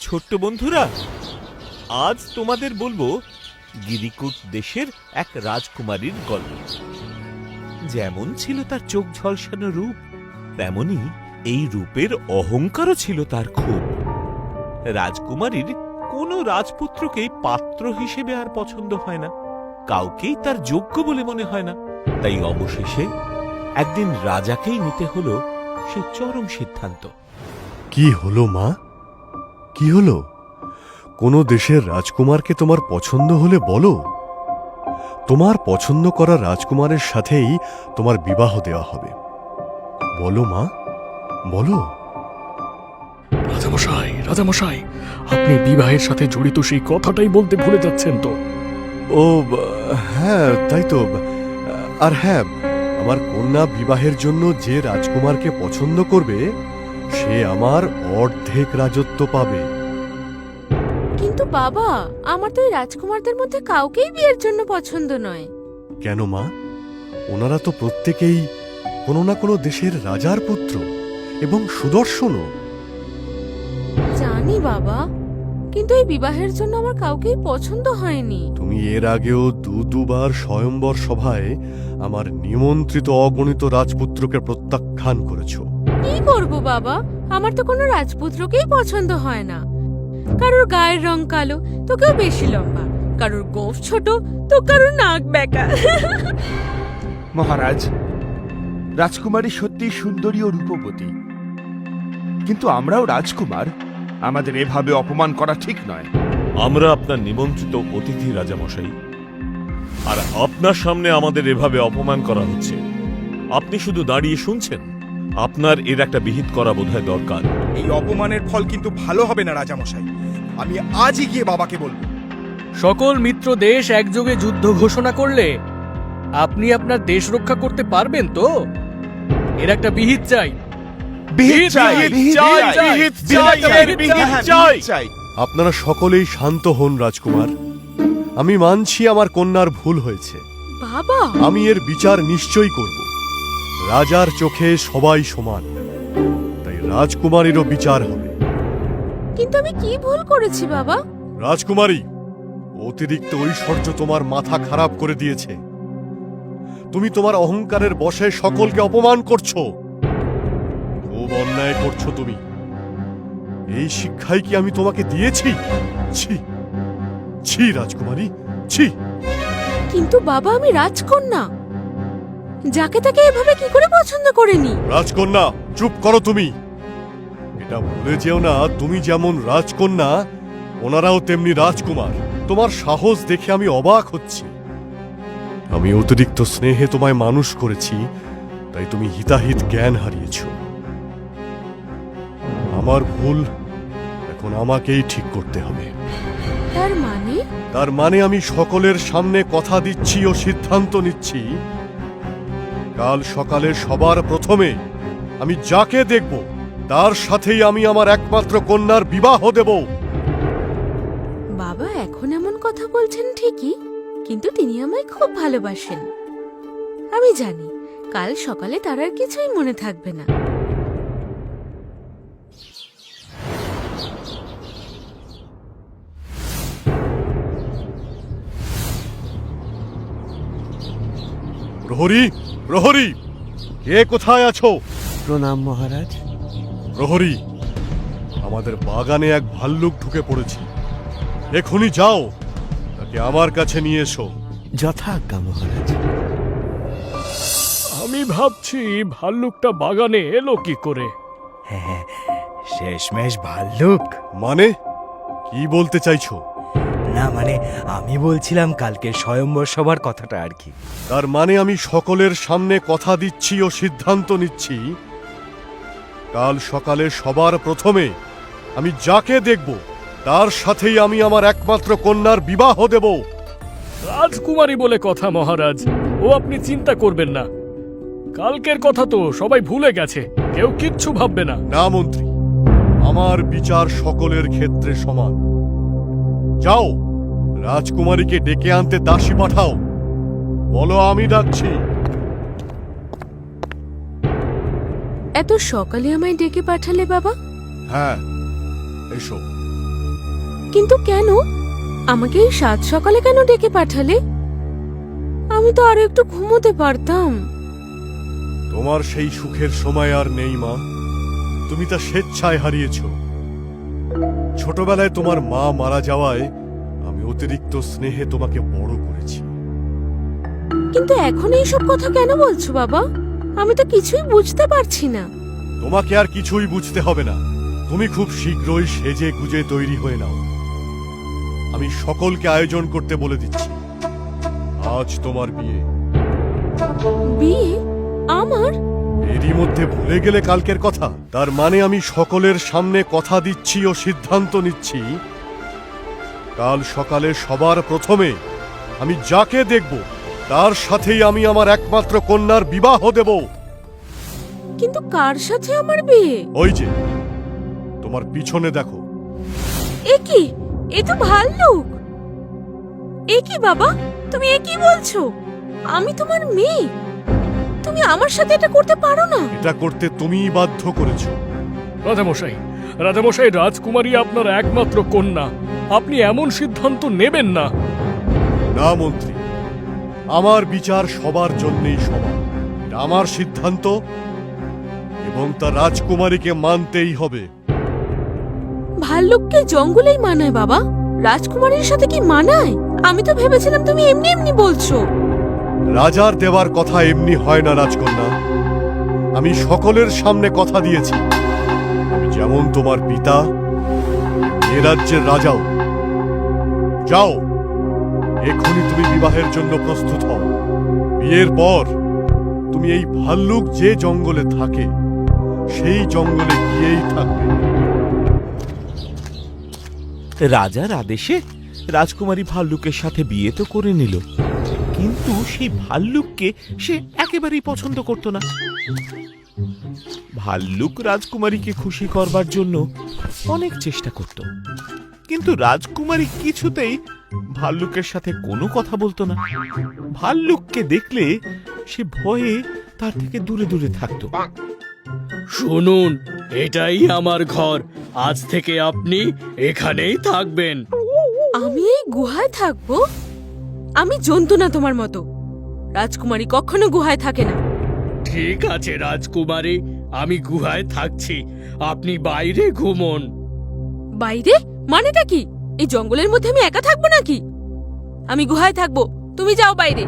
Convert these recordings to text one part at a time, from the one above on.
ছোট্ট বন্ধুরা, আজ তোমাদের বলবো গিরিকুট দেশের এক রাজকুমারীর গল্প। যেমন ছিল তার চোখ ঝলসানো রূপ, তেমনি এই রূপের অহংকারও ছিল তার খুব। রাজকুমারীর কোনো রাজপুত্রকেই পাত্র হিসেবে আর পছন্দ হয় না, কাউকেই তার যোগ্য বলে মনে হয় না। তাই অবশেষে একদিন রাজাকেই নিতে হলো সে চরম সিদ্ধান্ত। কি হলো মা, কি হলো? কোন দেশের রাজকুমারকে তোমার পছন্দ হলে বলো, তোমার পছন্দ করা রাজকুমারের সাথেই তোমার বিবাহ দেওয়া হবে। বলো মা, বলো। রাজামশাই, রাজামশাই, আপনি বিবাহের সাথে জড়িত সেই কথাটাই বলতে ভুলে যাচ্ছেন তো। ও হ্যাঁ, তাই তো। আর হ্যাঁ, আমার কন্যা বিবাহের জন্য যে রাজকুমারকে পছন্দ করবে সে আমার অর্ধেক রাজত্ব পাবে। কিন্তু বাবা, আমার তো এই রাজকুমারদের মধ্যে কাউকেই বিয়ের জন্য পছন্দ নয়। কেন মা? ওনারা তো প্রত্যেকেই কোনো না কোনো দেশের রাজার পুত্র এবং সুদর্শনও। জানি বাবা, কিন্তু এই বিবাহের জন্য আমার কাউকেই পছন্দ হয়নি। তুমি এর আগেও দুবার স্বয়ম্বর সভায় আমার নিমন্ত্রিত অগণিত রাজপুত্রকে প্রত্যাখ্যান করেছ। কি করব বাবা, আমার তো কোনো রাজপুত্রকেই পছন্দ হয় না। কারোর গায়ের রং কালো তো কেউ বেশি লম্বা, কারোর গোঁফ ছোট তো কারোর নাক বেঁকা। মহারাজ, রাজকুমারী সত্যি সুন্দরী ও রূপবতী, কিন্তু আমরাও রাজকুমার, আমাদের এভাবে অপমান করা ঠিক নয়। আমরা আপনার নিমন্ত্রিত অতিথি রাজামশাই, আর আপনার সামনে আমাদের এভাবে অপমান করা হচ্ছে। আপনি শুধু দাঁড়িয়ে শুনছেন? আপনার এর একটা বিহিত করা বোধহয় দরকার। এই অপমানের ফল কিন্তু ভালো হবে না রাজামশাই। আমি আজই গিয়ে বাবাকে বলবো। সকল মিত্র দেশ একযোগে যুদ্ধ ঘোষণা করলে আপনি আপনার দেশ রক্ষা করতে পারবেন তো? এর একটা বিহিত চাই। বিহিত চাই, বিহিত চাই। আপনারা সকলেই শান্ত হন রাজকুমার। আমি মানছি আমার কন্যার ভুল হয়েছে, বাবা, আমি এর বিচার নিশ্চয়ই করব। রাজার চোখে সবাই সমান, তাই রাজকুমারীরও বিচার হবে। কিন্তু আমি কি ভুল করেছি বাবা? রাজকুমারী, অতিরিক্ত ঐশ্বর্য তোমার মাথা খারাপ করে দিয়েছে। তুমি তোমার অহংকারের বশে সকলকে অপমান করছো। খুব অন্যায় করছো তুমি। এই শিক্ষাই কি আমি তোমাকে দিয়েছি? ছি ছি রাজকুমারী, ছি। কিন্তু বাবা, আমি রাজকন্যা, যাকে তাকে এভাবে কি করে পছন্দ করেনি? রাজকন্যা, চুপ করো তুমি। এটা ভুলে যেও না, তুমি যেমন রাজকন্যা ওনারাও তেমনি রাজকুমার। তোমার সাহস দেখে আমি অবাক হচ্ছি। আমি অতিরিক্ত স্নেহে তোমায় মানুষ করেছি, তাই তুমি হিতাহিত জ্ঞান হারিয়েছ। আমার ভুল এখন আমাকেই ঠিক করতে হবে। তার মানে? তার মানে আমি সকলের সামনে কথা দিচ্ছি ও সিদ্ধান্ত নিচ্ছি, কাল সকালে সবার প্রথমে আমি যাকে দেখব তার সাথেই আমি আমার একমাত্র কন্যার বিবাহ দেব। বাবা এখন এমন কথা বলছেন ঠিকই, কিন্তু তিনি আমায় খুব ভালোবাসেন। আমি জানি কাল সকালে তার আর কিছুই মনে থাকবে না। প্রহরী, প্রহরী, কে কোথায় আছো? প্রণাম মহারাজ। প্রহরী, আমাদের বাগানে এক ভাল্লুক ঢুকে পড়েছে। এখনই যাও, তাকে আমার কাছে নিয়ে এসো। যথাজ্ঞা মহারাজ। আমি ভাবছি ভাল্লুকটা বাগানে এলো কি করে। হ্যাঁ, শেষমেশ ভাল্লুক। মানে কি বলতে চাইছো? না মানে আমি বলছিলাম কালকের স্বয়ম্বর সভার কথাটা আর কি। তার মানে আমি সকলের সামনে কথা দিচ্ছি ও সিদ্ধান্ত নিচ্ছি, কাল সকালে সবার প্রথমে আমি যাকে দেখব তার সাথেই আমি আমার একমাত্র কন্যার বিবাহ দেব। রাজকুমারী বলে কথা মহারাজ, ও আপনি চিন্তা করবেন না। কালকের কথা তো সবাই ভুলে গেছে, কেউ কিচ্ছু ভাববে না। না মন্ত্রী, আমার বিচার সকলের ক্ষেত্রে সমান। যাও, রাজকুমারীকে ডেকে আনতে দাসী পাঠাও। বলো আমি ডাকছি। এত সকালে আমায় ডেকে পাঠালে বাবা? হ্যাঁ, এসো। কিন্তু কেন আমাকে এই সাত সকালে কেন ডেকে পাঠালে? আমি তো আরো একটু ঘুমোতে পারতাম। তোমার সেই সুখের সময় আর নেই মা, তুমি তা স্বেচ্ছায় হারিয়েছ। ছোটবেলায় তোমার মা মারা যাওয়ায় আমি অতিরিক্ত স্নেহে তোমাকে বড় করেছি। কিন্তু এখন এইসব কথা কেন বলছো বাবা? আমি তো কিছুই বুঝতে পারছি না। তোমাকে আর কিছুই বুঝতে হবে না, তুমি খুব শীঘ্রই সেজে গুজে তৈরি হয়ে নাও। আমি সকলকে আয়োজন করতে বলে দিচ্ছি, আজ তোমার বিয়ে। বিয়ে আমার? এরই মধ্যে ভুলে গেলে কালকের কথা? তার মানে আমি সকলের সামনে কথা দিচ্ছি ও সিদ্ধান্ত নিচ্ছি, কাল সকালে সবার প্রথমে আমি যাকে দেখব তার সাথেই আমি আমার একমাত্র কন্যার বিবাহ দেব। কিন্তু কার সাথে আমার বিয়ে? ওই যে তোমার পিছনে দেখো। এ কি? এ তো ভাল্লুক। এ কি বাবা, তুমি এ কি বলছো? আমি তোমার মেয়ে, তুমি আমার সাথে এটা করতে পারো না। এটা করতে তুমিই বাধ্য করেছো। রাজামশাই, রাজামশাই, রাজকুমারী আপনার একমাত্র কন্যা, আপনি এমন সিদ্ধান্ত নেবেন না। না মন্ত্রী, আমার বিচার সবার জন্যই সমান। এটা আমার সিদ্ধান্ত এবং তা রাজকুমারীকে মানতেই হবে। ভাল্লুককে জঙ্গলেই মানায় বাবা, রাজকুমারীর সাথে কি মানায়? আমি তো ভেবেছিলাম তুমি এমনি এমনি বলছো। রাজার দেওয়ার কথা এমনি হয় না রাজকন্যা। আমি সকলের সামনে কথা দিয়েছি, আমি যেমন তোমার পিতা এ রাজ্যের রাজাও। যাও, এখনই তুমি বিবাহের জন্য প্রস্তুত হও। বিয়ের পর তুমি এই ভাল্লুক যে জঙ্গলে থাকে সেই জঙ্গলে গিয়েই থাকবে। রাজার আদেশে রাজকুমারী ভাল্লুকের সাথে বিয়ে তো করে নিল, কিন্তু সেই ভাল্লুককে সে একেবারেই পছন্দ করত না। ভাল্লুক রাজকুমারীকে খুশি করবার জন্য অনেক চেষ্টা করত, কিন্তু রাজকুমারী কিছুতেই ভাল্লুকের সাথে কোনো কথা বলতো না। ভাল্লুককে দেখলে সে ভয়ে তার থেকে দূরে দূরে থাকতো। শুনুন, এটাই আমার ঘর, আজ থেকে আপনি এখানেই থাকবেন। আমি এই গুহায় থাকবো? আমি জন্তু না তোমার মতো, রাজকুমারী কখনো গুহায় থাকে না। ঠিক আছে রাজকুমারী, আমি গুহায় থাকছি, আপনি বাইরে ঘুমোন। বাইরে মানেটা কি? এই জঙ্গলের মধ্যে আমি একা থাকবো নাকি? আমি গুহায় থাকবো, তুমি যাও বাইরে।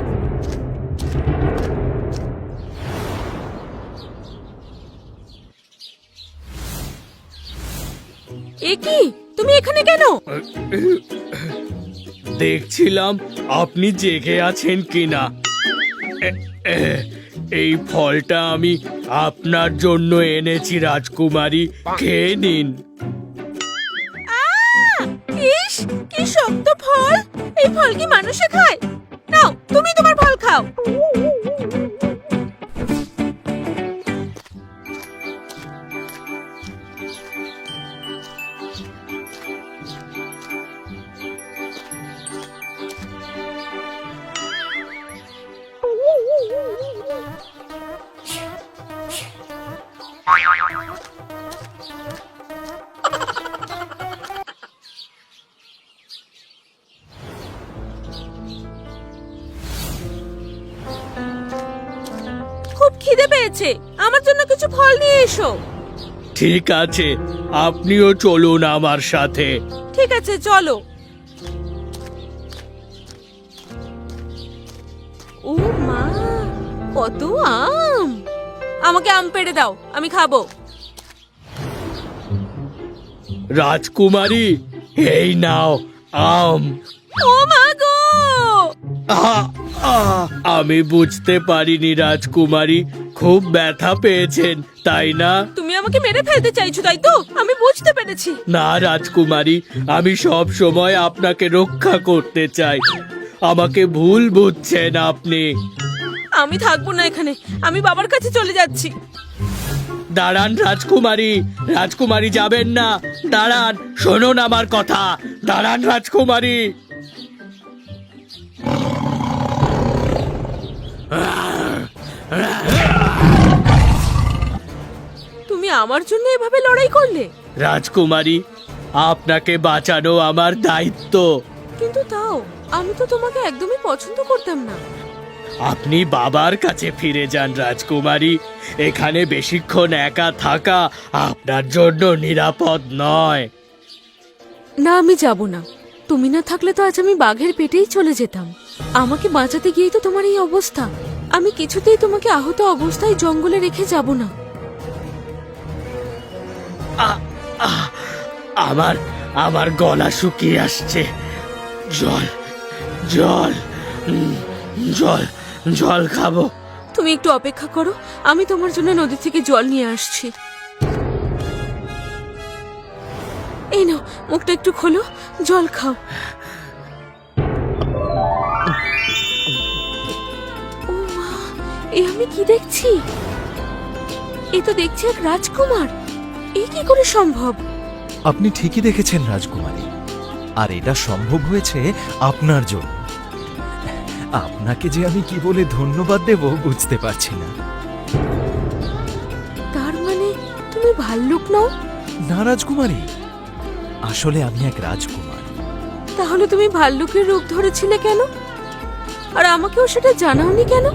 এ কি, তুমি এখানে কেন? দেখছিলাম আপনি জেগে আছেন কিনা। এই ফলটা আমি আপনার জন্য এনেছি রাজকুমারী, খেয়ে নিন। ইস, কি শক্ত ফল! এই ফল কি মানুষে খায়? নাও, তুমি তোমার ফল খাও। খুব খিদে পেয়েছে, আমার জন্য কিছু ফল নিয়ে এসো। ঠিক আছে, আপনিও চলুন আমার সাথে। ঠিক আছে, চলো। ও মা, কত আম! আমাকে আম পেড়ে দাও, আমি খাবো। রাজকুমারী, এই নাও আম। ও মা গো! আহ, আহ, আমি বুঝতে পারিনি রাজকুমারী, খুব ব্যথা পেয়েছেন তাই না? তুমি আমাকে মেরে ফেলতে চাইছো, তাই তো? আমি বুঝতে পেরেছি। না রাজকুমারী, আমি সব সময় আপনাকে রক্ষা করতে চাই, আমাকে ভুল বুঝছেন আপনি। আমি থাকবো না এখানে, আমি বাবার কাছে চলে যাচ্ছি। দাঁড়ান রাজকুমারী, রাজকুমারী যাবেন না, দাঁড়ান, শুনুন আমার কথা, দাঁড়ান রাজকুমারী। তুমি আমার জন্য এভাবে লড়াই করলে? রাজকুমারী, আপনাকে বাঁচানো আমার দায়িত্ব। কিন্তু তাও আমি তো তোমাকে একদমই পছন্দ করতাম না। আপনি বাবার কাছে ফিরে যান রাজকুমারী। এখানে বেশিক্ষণ একা থাকা আপনার জন্য নিরাপদ নয়। না, আমি যাব না। তুমি না থাকলে তো আজ আমি বাঘের পেটেই চলে যেতাম। আমাকে বাঁচাতে গিয়েই তো তোমার এই অবস্থা। আমি কিছুতেই তোমাকে আহত অবস্থায় জঙ্গলে রেখে যাব না। আমার আমার গলা শুকিয়ে আসছে। জল জল জল জল খাবো। তুমি একটু অপেক্ষা করো, আমি তোমার জন্য নদী থেকে জল নিয়ে আসছি। এই নাও, মুখটা একটু খোলো, জল খাও। ও মা, এ আমি কি দেখছি? এ তো দেখছি এক রাজকুমার। এ কি করে সম্ভব? আপনি ঠিকই দেখেছেন রাজকুমারী, আর এটা সম্ভব হয়েছে আপনার জন্য। আপনাকে যে আমি কি বলে ধন্যবাদ দেব বুঝতে পারছি না। তার মানে তুমি ভাল্লুক নও? না রাজকুমারী, আসলে আমি এক রাজকুমার। তাহলে তুমি ভাল্লুকের রূপ ধরেছিলে কেন? আর আমাকেও সেটা জানাওনি কেন?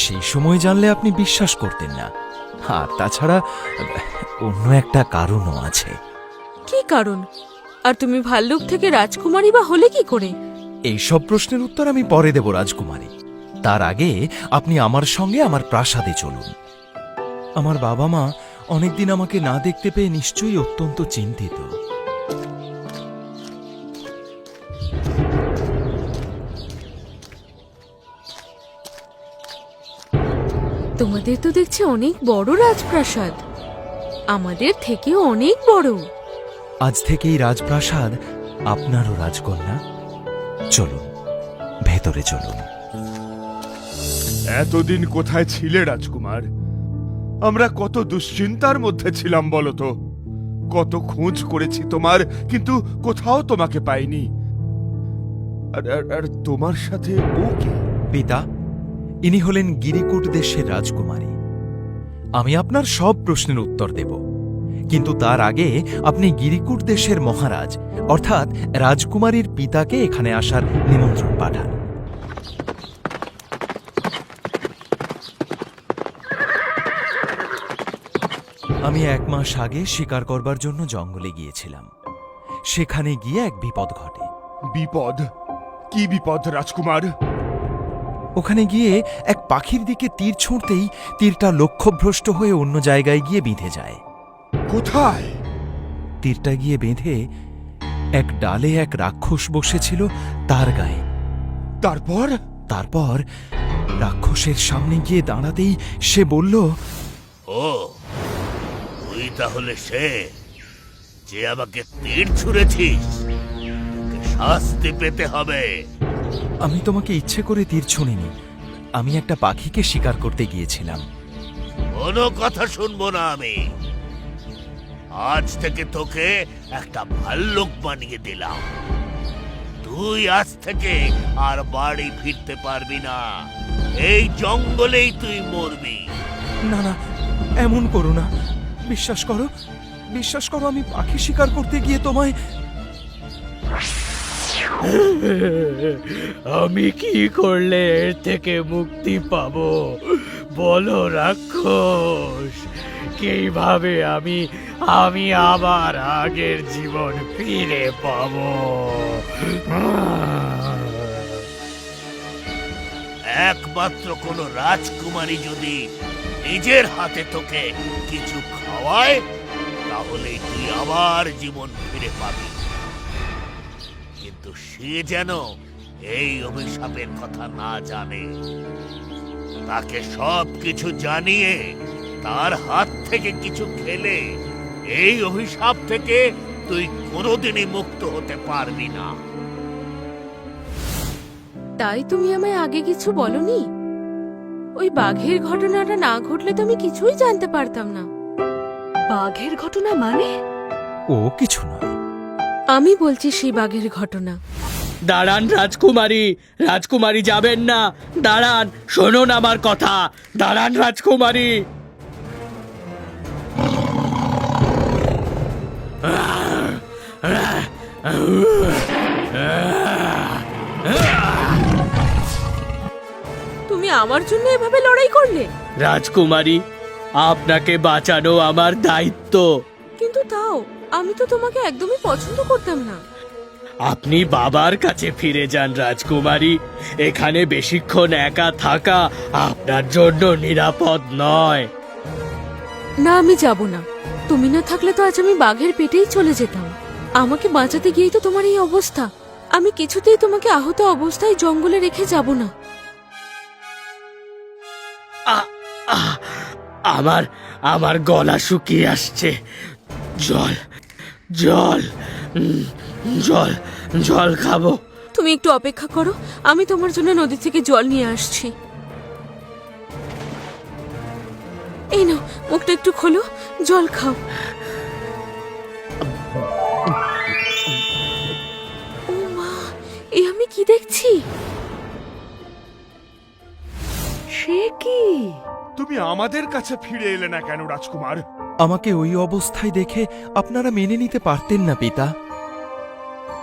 সেই সময় জানলে আপনি বিশ্বাস করতেন না। আর তাছাড়া অন্য একটা কারণও আছে। কি কারণ? আর তুমি ভাল্লুক থেকে রাজকুমারী বা হলে কি করে? এইসব প্রশ্নের উত্তর আমি পরে দেব রাজকুমারী। তার আগে আপনি আমার সঙ্গে আমার প্রাসাদে চলুন। আমার বাবা মা অনেকদিন আমাকে না দেখতে পেয়ে নিশ্চয়ই অত্যন্ত চিন্তিত। তোমাদের তো দেখছি অনেক বড় রাজপ্রাসাদ, আমাদের থেকেও অনেক বড়। আজ থেকেই রাজপ্রাসাদ আপনারও রাজকন্যা। চলুন, ভেতরে চলুন। এতদিন কোথায় ছিলে রাজকুমার? আমরা কত দুশ্চিন্তার মধ্যে ছিলাম বলতো। কত খোঁজ করেছি তোমার, কিন্তু কোথাও তোমাকে পাইনি। আর তোমার সাথে ও কে? পিতা, ইনি হলেন গিরিকুট দেশের রাজকুমারী। আমি আপনার সব প্রশ্নের উত্তর দেব, কিন্তু তার আগে আপনি গিরিকুট দেশের মহারাজ অর্থাৎ রাজকুমারীর পিতাকে এখানে আসার নিমন্ত্রণ পাঠান। আমি 1 মাস আগে শিকার করবার জন্য জঙ্গলে গিয়েছিলাম। সেখানে গিয়ে এক বিপদ ঘটে। বিপদ? কি বিপদ রাজকুমার? ওখানে গিয়ে এক পাখির দিকে তীর ছুঁড়তেই তীরটা লক্ষ্যভ্রষ্ট হয়ে অন্য জায়গায় গিয়ে বিঁধে যায়। কোথায়? তীরটা গিয়ে বেঁধে এক ডালে এক রাক্ষস বসেছিল তার গায়ে। তারপর? তারপর রাক্ষসের সামনে গিয়ে দাঁড়াতেই সে বলল, ও তুই তাহলে সে যে আমাকে তীর ছুঁড়েছিস? তোকে শাস্তি পেতে হবে। আমি তোমাকে ইচ্ছে করে তীর ছুঁড়িনি, আমি একটা পাখিকে শিকার করতে গিয়েছিলাম। কোনো কথা শুনবো না আমি। আজ থেকে তোকে একটা ভাল্লুক বানিয়ে দিলাম। তুই আজ থেকে আর বাড়ি ফিরতে পারবি না। এই জঙ্গলেই তুই মরবি। না না, এমন করো না। বিশ্বাস করো, বিশ্বাস করো, আমি পাখি শিকার করতে গিয়ে তোমায়। আমি কি করলে এর থেকে মুক্তি পাবো বলো রাক্ষস? কিভাবে আমি আবার আগের জীবন ফিরে পাবো? একমাত্র কোনো রাজকুমারী যদি নিজের হাতে তোকে কিছু খাওয়ায়, তাহলে তুই আবার জীবন ফিরে পাবি। কিন্তু সে যেন এই অভিশাপের কথা না জানে। তাকে সব কিছু জানিয়ে তার হাত থেকে কিছু খেলে এই অভিশাপ থেকে তুই কোনোদিনই মুক্ত হতে পারবি না। তাই তুমি আমায় আগে কিছু বলনি? ওই বাঘের ঘটনাটা না ঘটলে তো আমি কিছুই জানতে পারতাম না। বাঘের ঘটনা মানে? ও কিছু নয়। আমি বলছি সেই বাঘের ঘটনা। দাঁড়ান রাজকুমারী, রাজকুমারী যাবেন না। দাঁড়ান, শুনুন আমার কথা। দাঁড়ান রাজকুমারী। তুমি আমার জন্য এভাবে লড়াই করলে? রাজকুমারী, আপনাকে বাঁচানো আমার দায়িত্ব। কিন্তু তাও আমি তো তোমাকে একদমই পছন্দ করতাম না। আপনি বাবার কাছে ফিরে যান রাজকুমারী। এখানে বেশিক্ষণ একা থাকা আপনার জন্য নিরাপদ নয়। না, আমি যাব না। তুমি না থাকলে তো আজ আমি বাঘের পেটেই চলে যেতাম। আমাকে বাঁচাতে গিয়েই তো তোমার এই অবস্থা। আমি কিছুতেই তোমাকে আহত অবস্থায় জঙ্গলে রেখে যাব না। আমার আমার গলা শুকিয়ে আসছে। জল জল জল জল খাবো। তুমি একটু অপেক্ষা করো, আমি তোমার জন্য নদী থেকে জল নিয়ে আসছি। এই নাও, মুখটা একটু খোলো, জল খাও। ও মা, এ আমি কি দেখছি? সে কি? তুমি আমাদের কাছে ফিরে এলে না কেন রাজকুমার? আমাকে ওই অবস্থায় দেখে আপনারা মেনে নিতে পারতেন না পিতা।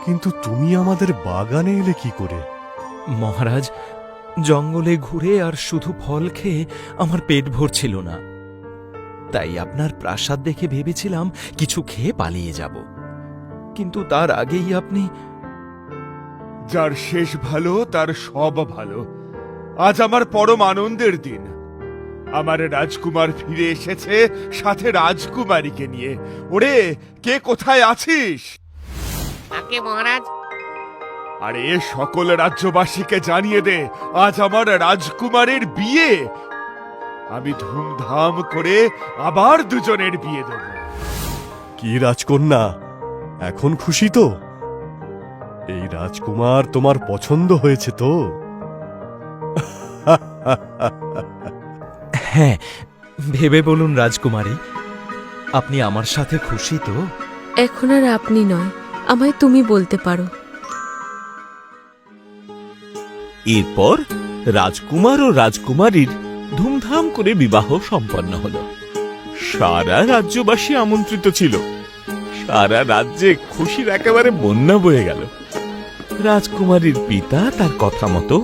কিন্তু তুমি আমাদের বাগানে এলে কি করে? মহারাজ, জঙ্গলে ঘুরে আর শুধু ফল খেয়ে আমার পেট ভরছিল না। তাই আপনার প্রাসাদ দেখে ভেবেছিলাম কিছু খেয়ে পালিয়ে যাব, কিন্তু তার আগেই আপনি... যার শেষ ভালো তার সব ভালো। আজ আমার পরম আনন্দের দিন। আমার রাজকুমার ফিরে এসেছে, সাথে রাজকুমারীকে নিয়ে। ওরে, কে কোথায় আছিস? আগে মহারাজ, আরে সকল রাজ্যবাসীকে জানিয়ে দে, আজ আমার রাজকুমারের বিয়ে। আমি ধুমধাম করে আবার দুজনের বিয়ে দেব। কি রাজকন্যা, এখন খুশি তো? এই রাজকুমার তোমার পছন্দ হয়েছে তো? হ্যাঁ, ভেবে বলুন রাজকুমারী, আপনি আমার সাথে খুশি তো? এখন আর আপনি নয়, আমায় তুমি বলতে পারো। এরপর রাজকুমার ও রাজকুমারীর ধুমধাম করে বিবাহ সম্পন্ন হলো। সারা রাজ্যবাসী আমন্ত্রিত ছিল। সারা রাজ্যে খুশির একেবারে বন্যা বয়ে গেল। রাজকুমারীর পিতা তার কথা মতো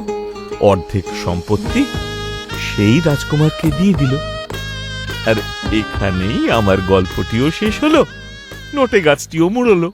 অর্ধেক সম্পত্তি সেই রাজকুমারকে দিয়ে দিল। আর এখানেই আমার গল্পটিও শেষ হলো, নোটে গাছটিও মুড়লো।